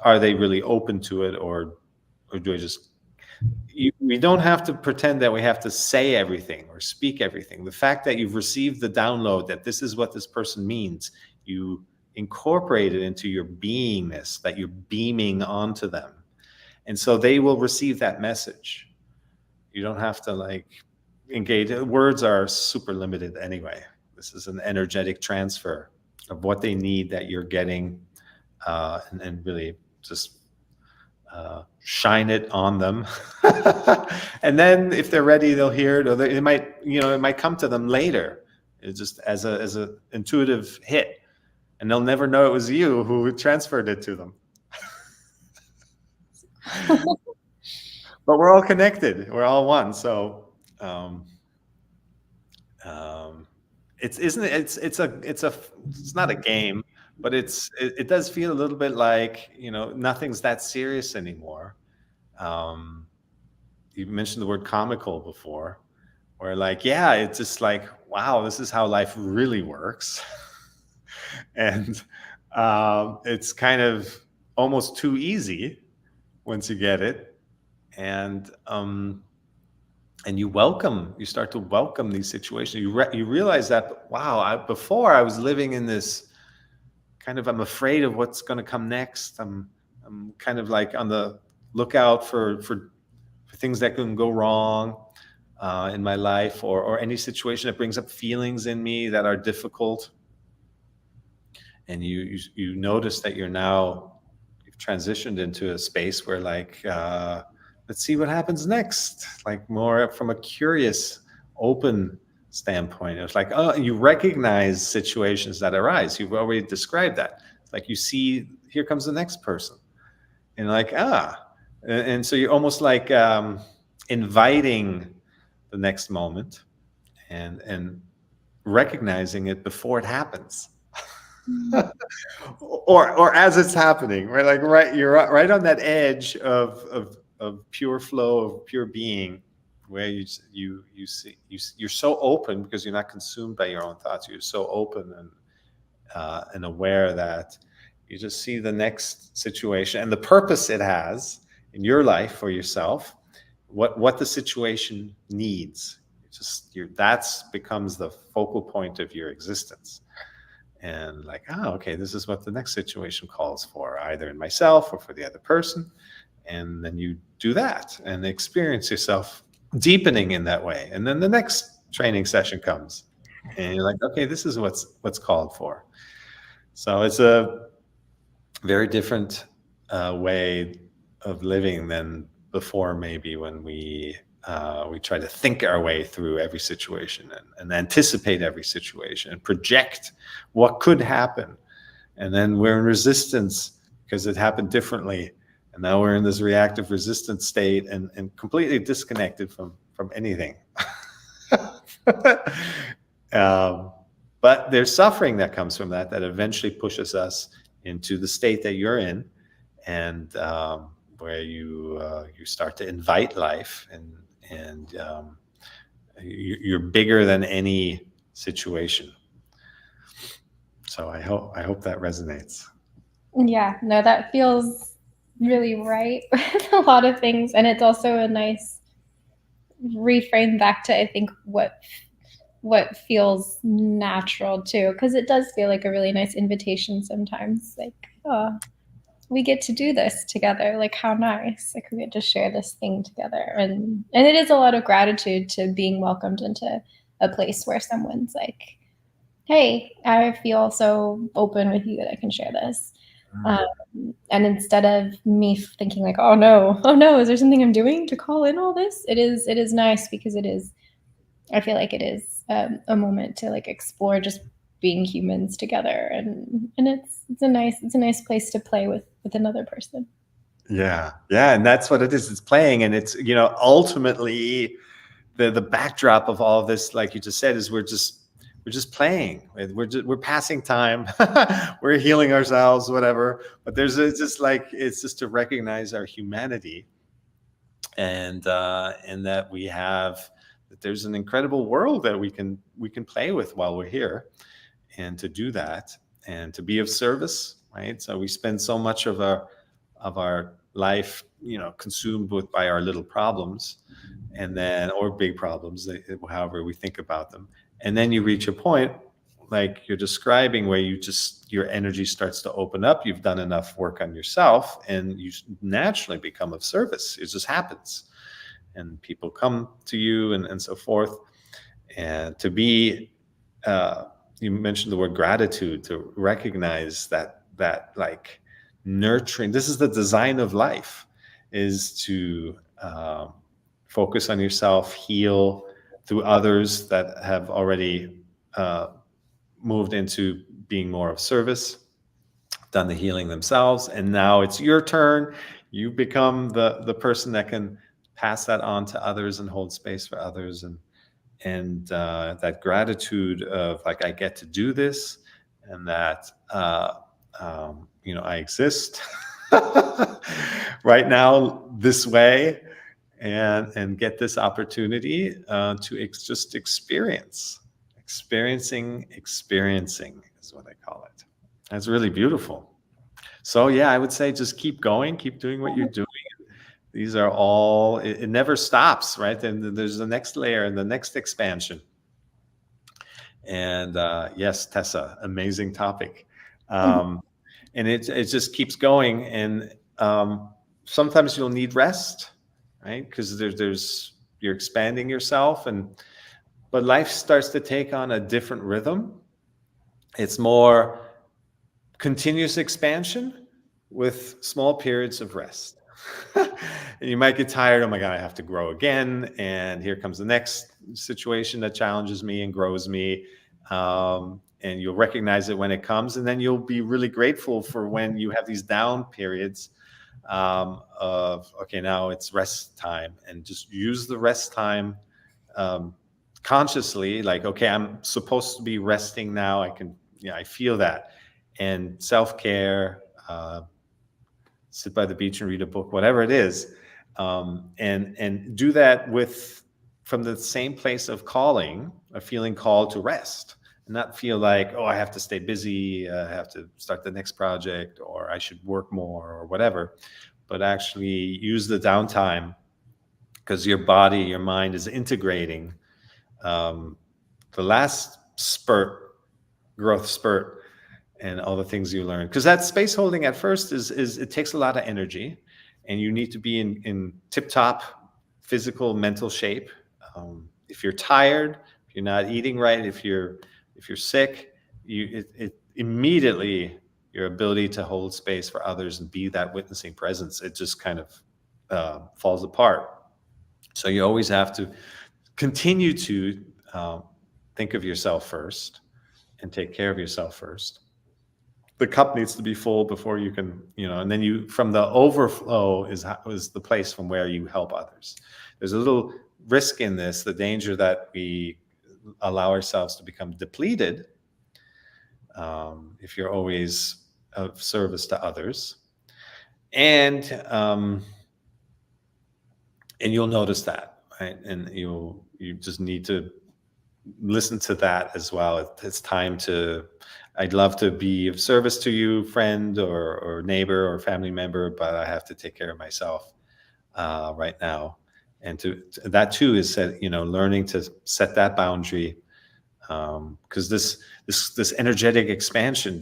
are they really open to it, or do I just, we don't have to pretend that we have to say everything or speak everything. The fact that you've received the download that this is what this person means, you incorporate it into your beingness, that you're beaming onto them. And so they will receive that message. You don't have to like engage. Words are super limited anyway. This is an energetic transfer of what they need that you're getting, and really just shine it on them. And then if they're ready, they'll hear it, or it might come to them later. It's just as a intuitive hit, and they'll never know it was you who transferred it to them. But we're all connected. We're all one. So it's isn't it, it's not a game, but it does feel a little bit like, nothing's that serious anymore. Um, you mentioned the word comical before, where like, yeah, it's just like, wow, this is how life really works. And it's kind of almost too easy once you get it. And you start to welcome these situations. You realize that, wow, before I was living in this kind of, I'm afraid of what's going to come next. I'm kind of like on the lookout for things that can go wrong in my life, or any situation that brings up feelings in me that are difficult. And you notice that you've transitioned into a space where, like, let's see what happens next, like more from a curious, open standpoint. It's like, oh, you recognize situations that arise. You've already described that. It's like you see, here comes the next person, and like, and so you're almost like inviting the next moment, and recognizing it before it happens. Mm. Or as it's happening, right? Like, you're right on that edge of pure flow, of pure being, where you're so open because you're not consumed by your own thoughts. You're so open and aware that you just see the next situation and the purpose it has in your life for yourself, what the situation needs. That's becomes the focal point of your existence. And like, okay, this is what the next situation calls for, either in myself or for the other person. And then you do that and experience yourself deepening in that way. And then the next training session comes, and you're like, okay, this is what's called for. So it's a very different way of living than before, maybe, when we try to think our way through every situation, and anticipate every situation and project what could happen. And then we're in resistance because it happened differently. And now we're in this reactive resistance state, and completely disconnected from anything. um, but there's suffering that comes from that eventually pushes us into the state that you're in, and where you start to invite life, and you're bigger than any situation. So I hope that resonates. Yeah, no, that feels really right with a lot of things, and it's also a nice reframe back to, I think, what feels natural too, because it does feel like a really nice invitation sometimes. Like, oh, we get to do this together. Like, how nice! Like, we get to share this thing together, and it is a lot of gratitude to being welcomed into a place where someone's like, hey, I feel so open with you that I can share this. Mm. And instead of me thinking like, oh no, is there something I'm doing to call in all this? It is nice because it is. I feel like it is a moment to like explore just being humans together, and it's a nice place to play with another person. Yeah, and that's what it is. It's playing, and it's, ultimately the backdrop of all of this, like you just said, is we're just playing. We're passing time. We're healing ourselves, whatever. But it's just to recognize our humanity, and that there's an incredible world that we can play with while we're here, and to do that, and to be of service, right? So we spend so much of our life, consumed by our little problems, or big problems, however we think about them. And then you reach a point, like you're describing, where your energy starts to open up. You've done enough work on yourself, and you naturally become of service. It just happens, and people come to you, and so forth. And to be, you mentioned the word gratitude, to recognize that like nurturing. This is the design of life, is to focus on yourself, heal through others that have already moved into being more of service, done the healing themselves, and now it's your turn. You become the person that can pass that on to others and hold space for others, that gratitude of like, I get to do this, and that I exist right now this way, and get this opportunity to just experiencing is what I call it. That's really beautiful. So yeah, I would say just keep going, keep doing what you're doing. These are all, it never stops, right? Then there's the next layer and the next expansion. And yes, Tessa, amazing topic. And it just keeps going. And sometimes you'll need rest, right? Because you're expanding yourself, but life starts to take on a different rhythm. It's more continuous expansion with small periods of rest. And you might get tired. Oh my God, I have to grow again. And here comes the next situation that challenges me and grows me. And you'll recognize it when it comes. And then you'll be really grateful for when you have these down periods of, okay, now it's rest time. And just use the rest time consciously. Like, okay, I'm supposed to be resting now. I feel that. And self-care, sit by the beach and read a book, whatever it is, and do that from the same place of feeling called to rest, and not feel like, oh, I have to stay busy, I have to start the next project, or I should work more, or whatever, but actually use the downtime, because your body, your mind is integrating the last growth spurt, and all the things you learn. Because that space holding at first is it takes a lot of energy, and you need to be in tip-top physical, mental shape. If you're tired, if you're not eating right, if you're sick, it immediately, your ability to hold space for others and be that witnessing presence, it just kind of falls apart. So you always have to continue to think of yourself first and take care of yourself first. The cup needs to be full before you can, and then from the overflow is the place from where you help others. There's a little risk in this, the danger that we allow ourselves to become depleted if you're always of service to others. And you'll notice that, right? And you just need to listen to that as well. It's time I'd love to be of service to you, friend or neighbor or family member, but I have to take care of myself right now. And that too is learning to set that boundary, because this energetic expansion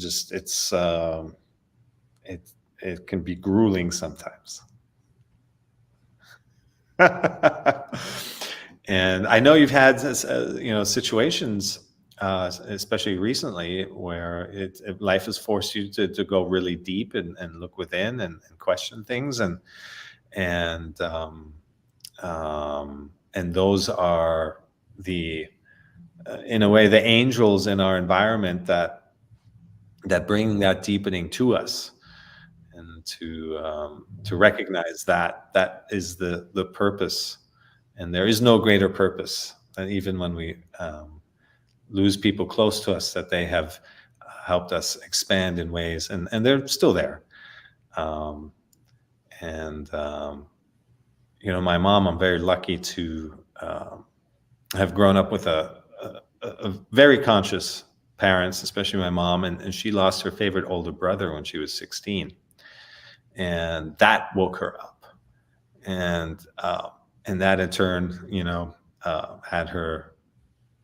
it can be grueling sometimes. And I know you've had situations, especially recently, where life has forced you to go really deep and look within and question things, and those are in a way the angels in our environment that bring that deepening to us, and to recognize that is the purpose. And there is no greater purpose than, even when we lose people close to us, that they have helped us expand in ways, and they're still there. My mom, I'm very lucky to have grown up with a very conscious parents, especially my mom, and she lost her favorite older brother when she was 16, and that woke her up, and that in turn, had her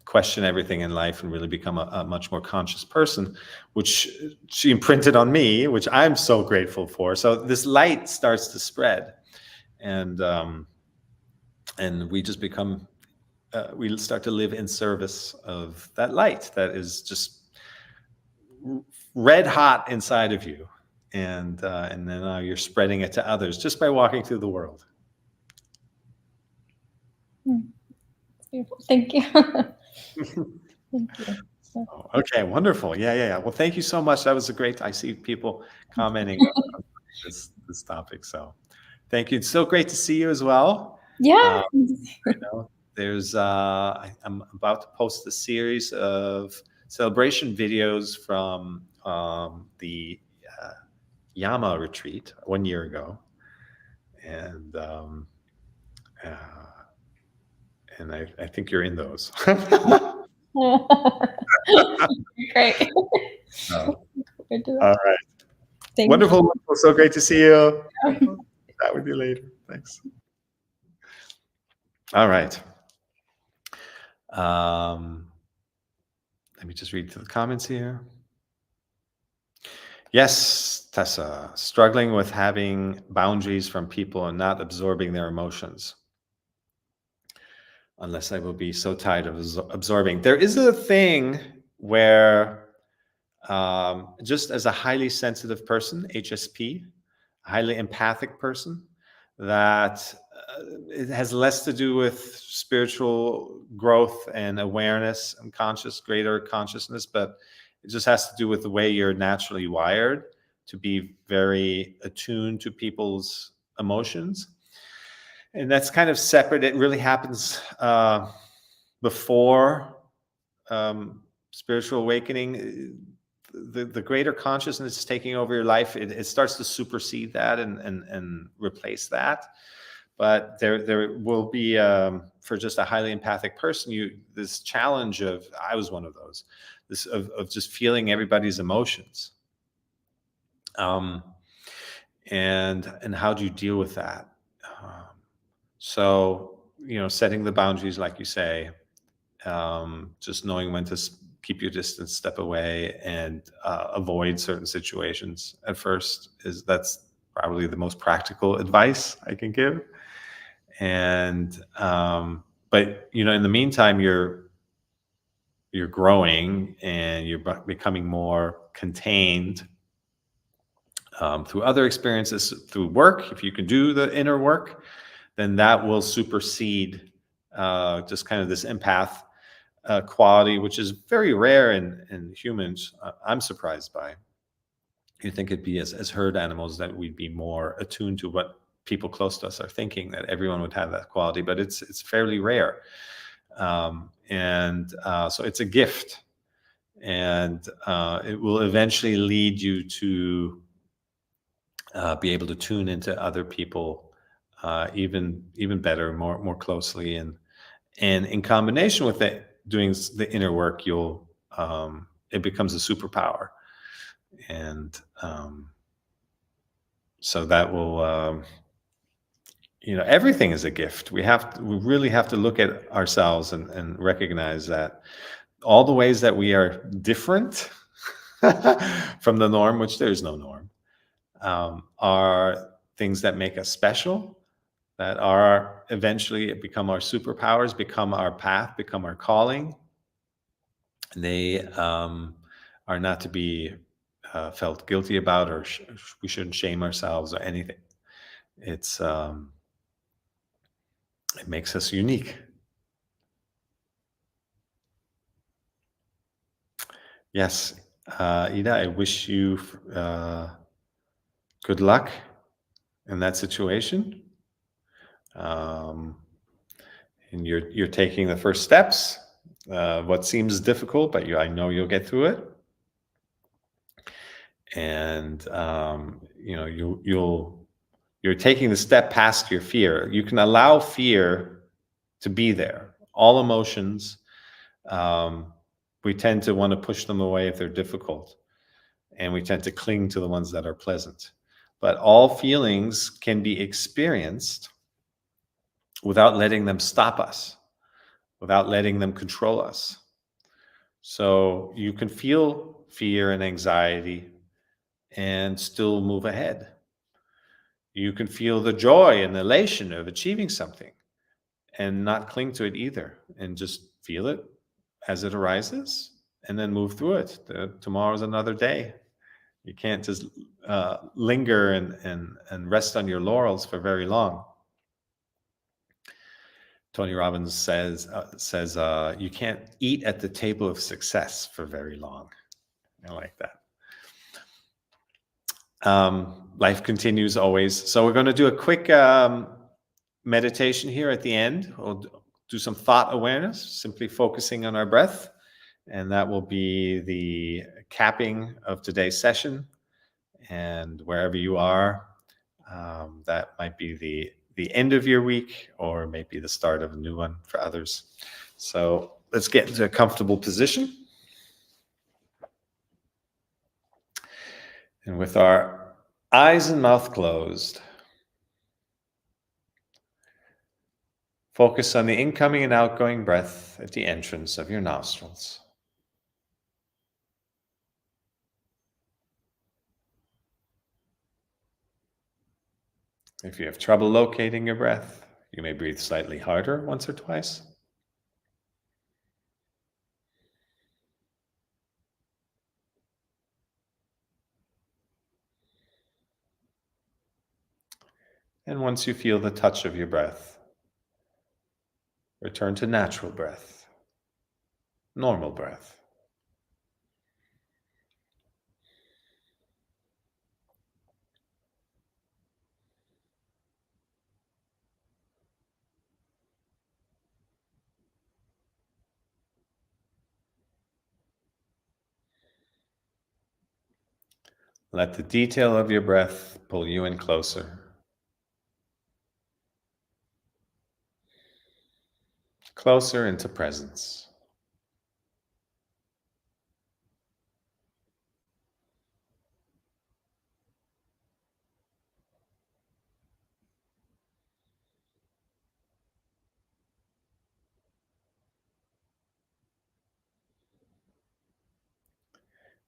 question everything in life and really become a much more conscious person, which she imprinted on me, which I'm so grateful for. So this light starts to spread, and we just we start to live in service of that light that is just red hot inside of you, and then now you're spreading it to others just by walking through the world. Beautiful. Thank you. Thank you. Okay, wonderful. Yeah. Well, thank you so much. That was I see people commenting on this topic. So thank you. It's so great to see you as well. Yeah. I'm about to post a series of celebration videos from the Yama retreat 1 year ago, and uh, I think you're in those. Great. Oh, Good to all know. right. Thank Wonderful. Wonderful. So great to see you. you. Chat with you later. Thanks. All right. Let me just read through the comments here. Yes, Tessa, struggling with having boundaries from people and not absorbing their emotions. Unless I will be so tired of absorbing. There is a thing where just as a highly sensitive person, HSP, a highly empathic person, that it has less to do with spiritual growth and awareness and greater consciousness, but it just has to do with the way you're naturally wired to be very attuned to people's emotions. And that's kind of separate. It really happens before spiritual awakening. The greater consciousness is taking over your life. It starts to supersede that and replace that. But there will be for just a highly empathic person, this challenge of, I was one of those, this of just feeling everybody's emotions. And how do you deal with that? So, setting the boundaries, like you say, just knowing when to keep your distance, step away, and avoid certain situations at first, that's probably the most practical advice I can give. And but in the meantime, you're growing and you're becoming more contained through other experiences, through work. If you can do the inner work, then that will supersede just kind of this empath quality, which is very rare in humans. I'm surprised by. You think it'd be as herd animals that we'd be more attuned to what people close to us are thinking, that everyone would have that quality, but it's fairly rare. And so it's a gift, and it will eventually lead you to be able to tune into other people even better, more closely, and in combination with it, doing the inner work, it becomes a superpower, and so that will everything is a gift. We really have to look at ourselves and recognize that all the ways that we are different from the norm, which there is no norm, are things that make us special, that are eventually become our superpowers, become our path, become our calling. They are not to be felt guilty about, or we shouldn't shame ourselves or anything. It makes us unique. Yes, Ida, I wish you good luck in that situation. And you're taking the first steps. What seems difficult, but I know you'll get through it. And you're taking the step past your fear. You can allow fear to be there. All emotions, we tend to want to push them away if they're difficult, and we tend to cling to the ones that are pleasant. But all feelings can be experienced without letting them stop us, without letting them control us. So you can feel fear and anxiety and still move ahead. You can feel the joy and elation of achieving something and not cling to it either, and just feel it as it arises and then move through it. Tomorrow's another day. You can't just linger and rest on your laurels for very long. Tony Robbins says you can't eat at the table of success for very long. I like that. Life continues always. So we're going to do a quick meditation here at the end. We'll do some thought awareness, simply focusing on our breath. And that will be the capping of today's session. And wherever you are, that might be the end of your week or maybe the start of a new one for others. So let's get into a comfortable position. And with our eyes and mouth closed, focus on the incoming and outgoing breath at the entrance of your nostrils. If you have trouble locating your breath, you may breathe slightly harder once or twice. And once you feel the touch of your breath, return to natural breath, normal breath. Let the detail of your breath pull you in closer into presence.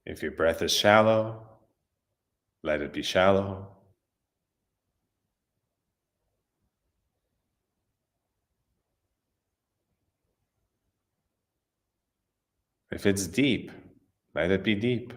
If your breath is shallow, let it be shallow. If it's deep, let it be deep.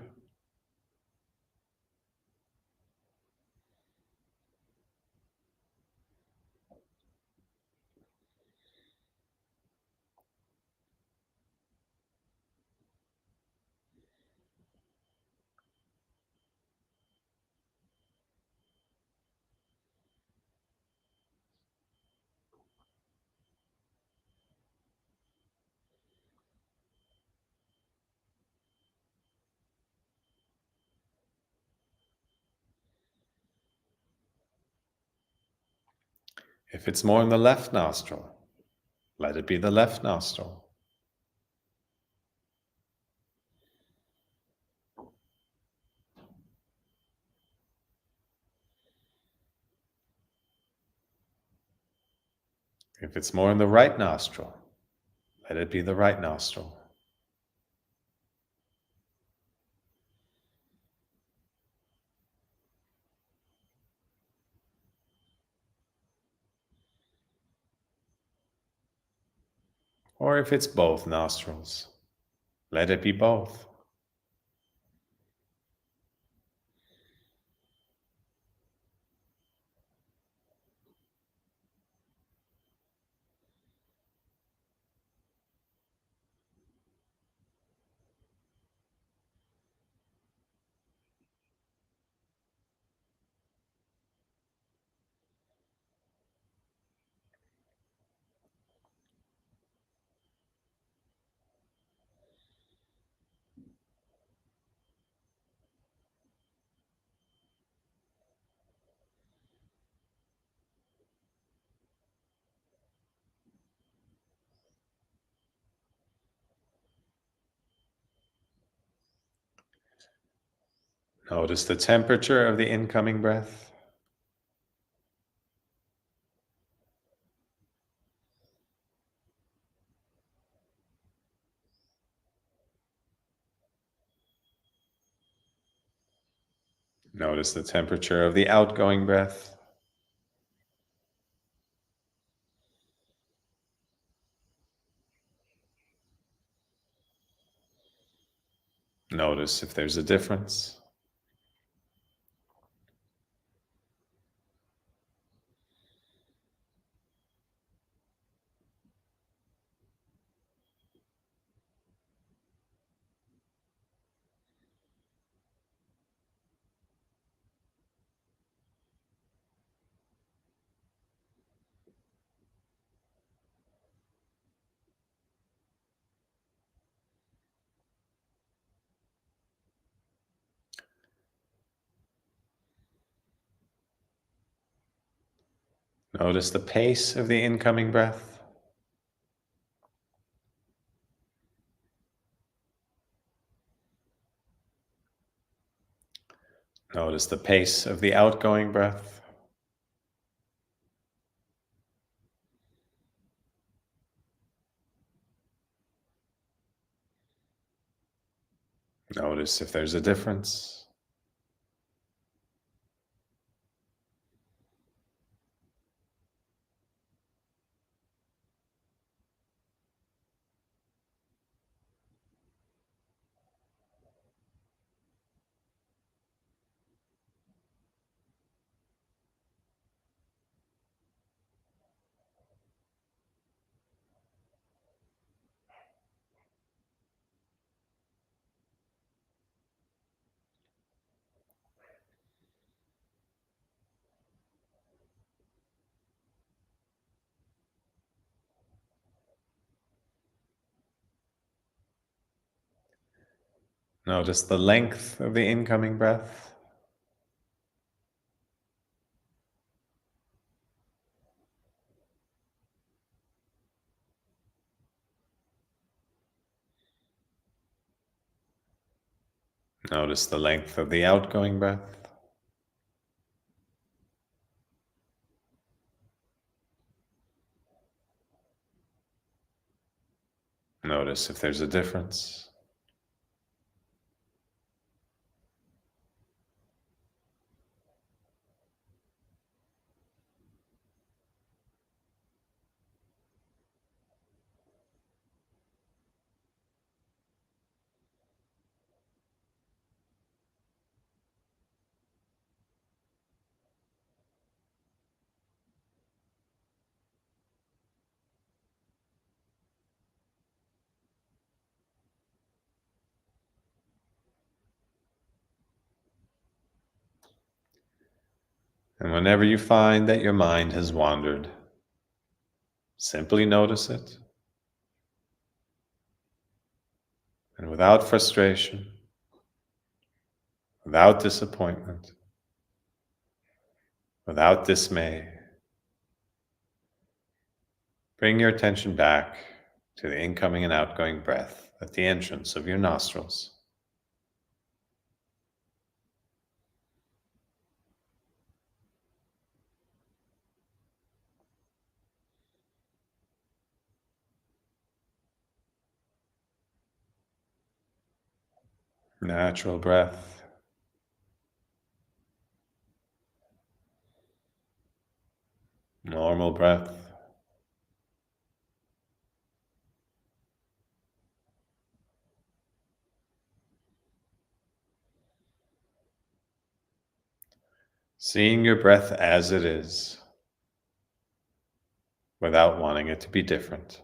If it's more in the left nostril, let it be the left nostril. If it's more in the right nostril, let it be the right nostril. Or if it's both nostrils, let it be both. Notice the temperature of the incoming breath. Notice the temperature of the outgoing breath. Notice if there's a difference. Notice the pace of the incoming breath. Notice the pace of the outgoing breath. Notice if there's a difference. Notice the length of the incoming breath. Notice the length of the outgoing breath. Notice if there's a difference. And whenever you find that your mind has wandered, simply notice it. And without frustration, without disappointment, without dismay, bring your attention back to the incoming and outgoing breath at the entrance of your nostrils. Natural breath, normal breath. Seeing your breath as it is, without wanting it to be different.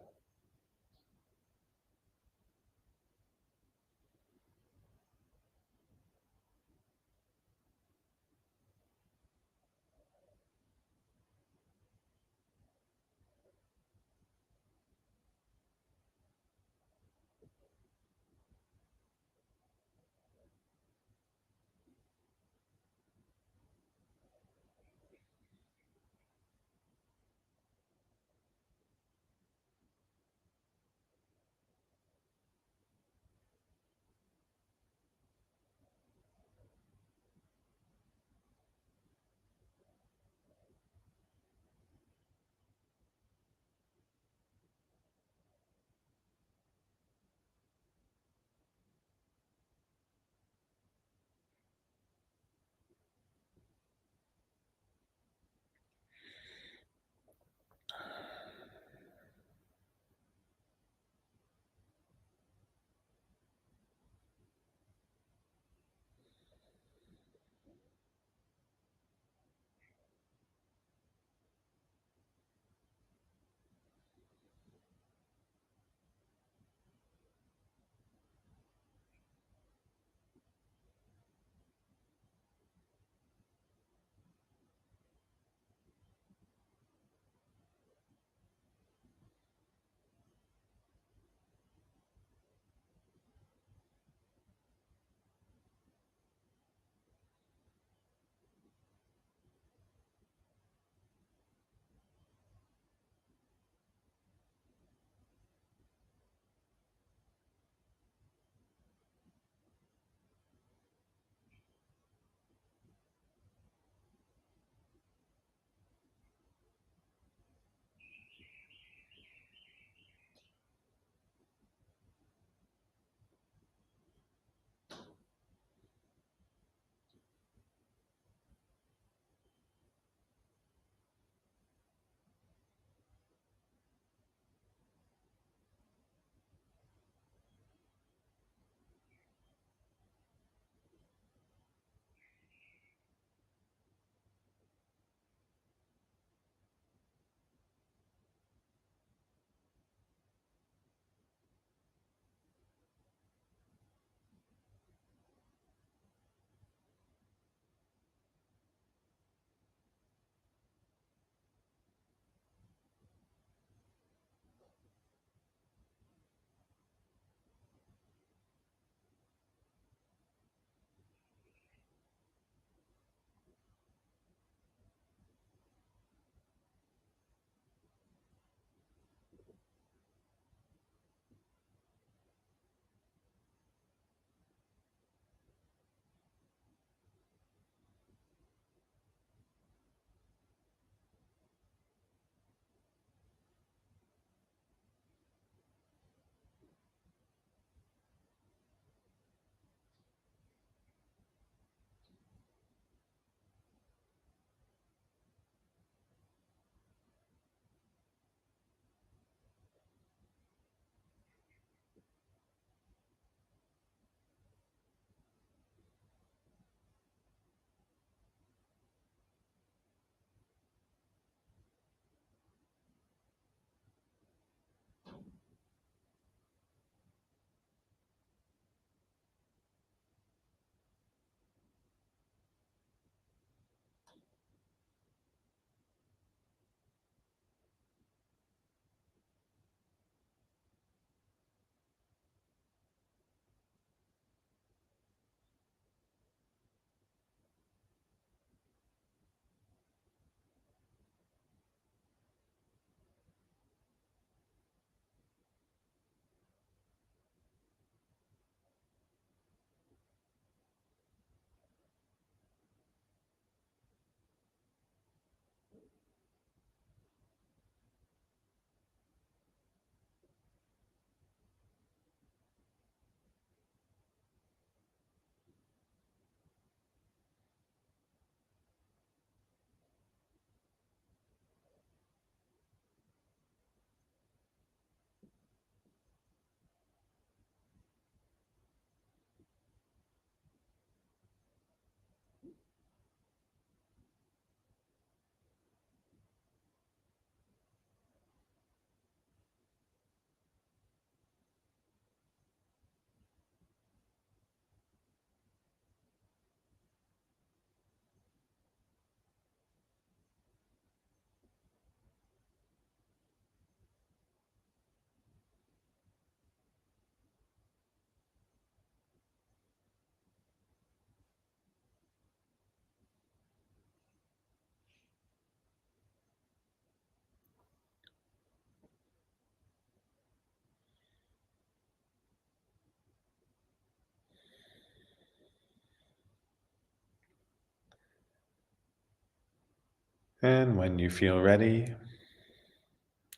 And when you feel ready,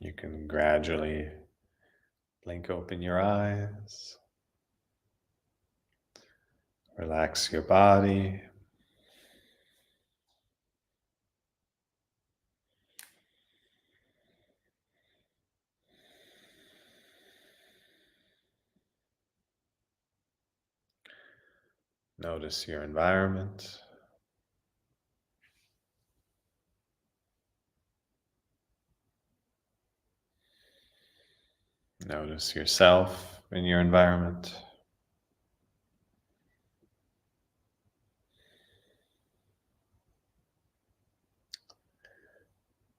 you can gradually blink open your eyes, relax your body. Notice your environment. Notice yourself in your environment.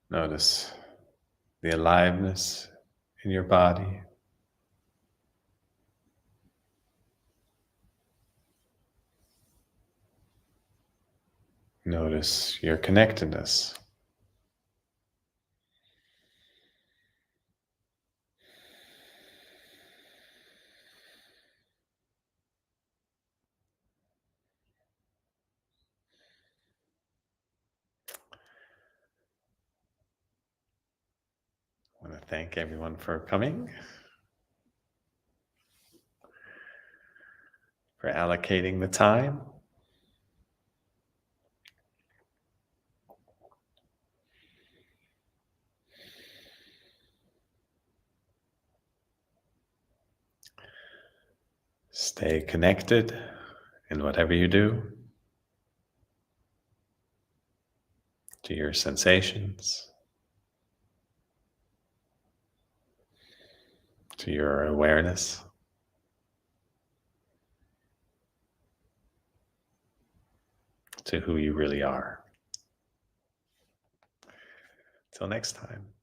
Notice the aliveness in your body. Notice your connectedness. I want to thank everyone for coming, for allocating the time. Stay connected in whatever you do to your sensations, to your awareness, to who you really are. Till next time.